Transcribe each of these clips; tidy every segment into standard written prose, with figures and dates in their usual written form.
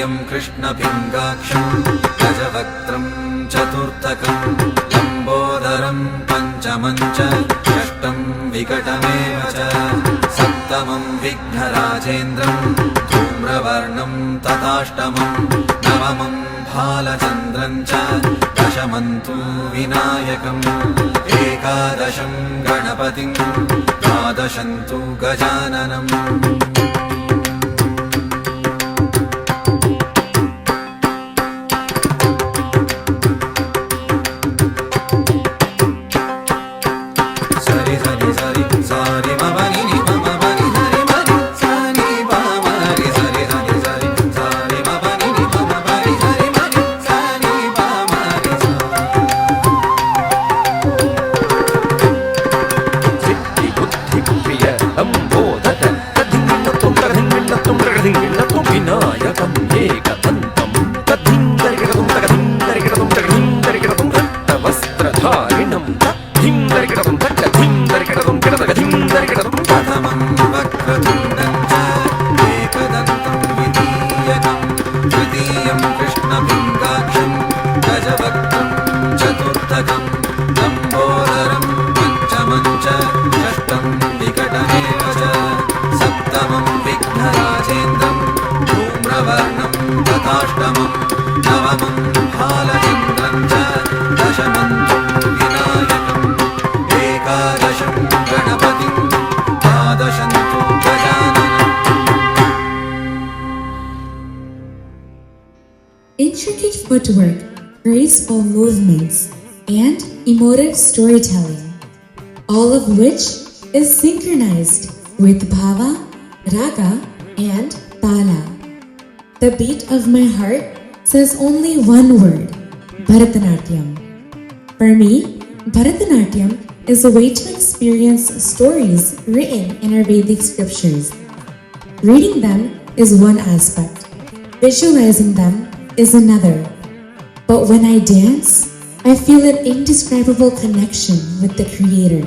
तृतीयं कृष्णपिङ्गाक्षं गजवक्त्रं चतुर्थकं लम्बोदरं पञ्चमं च षष्ठं विकटमेव च सप्तमं विघ्नराजेन्द्रं धूम्रवर्णं तथाष्टमं नवमं भालचन्द्रं च दशमं तु विनायकम् एकादशं गणपतिं द्वादशं तु गजाननम् వినాయకం ఏకదంతం తద్ధిందరికటం తగధిందరికటం తగధిందరికటం రక్తవస్త్రధారిణం తద్ధిందరికటం తగధిందరికటం కిడతగధిందరికటం प्रथमं वक्रतुण्डं च एकदन्तं द्वितीयकं तृतीयं कृष्णपिङ्गाक्षं गजवक्त्रं चतुर्थकं लम्बोदरं पञ्चमं च षष्ठं विकटमेव च सप्तमं विघ्नराजेन्द्रं धूम्रवर्णं तथाष्टमं नवमं भालचन्द्रं च दशमं तु विनायकम् एकादशं गणपतिं द्वादशं तु गजाननम् Intricate footwork, graceful movements, and emotive storytelling, all of which is synchronized with bhava, raga, and tala. The beat of my heart says only one word: Bharatanatyam. For me, Bharatanatyam is a way to experience stories written in our Vedic scriptures. Reading them is one aspect, visualizing them is another. But when I dance, I feel an indescribable connection with the Creator.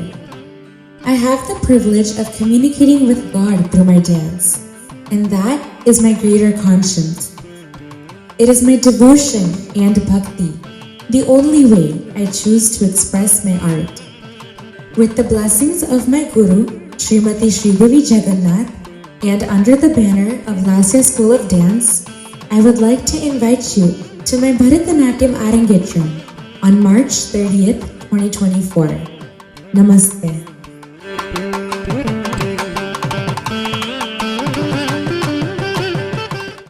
I have the privilege of communicating with God through my dance, and that is my greater conscience. It is my devotion and bhakti, the only way I choose to express my art. With the blessings of my Guru, Srimati Sridevi Jagannath, and under the banner of Lasya School of Dance, I would like to invite you to my Bharatanatyam Arangetram on March 30th, 2024. Namaste.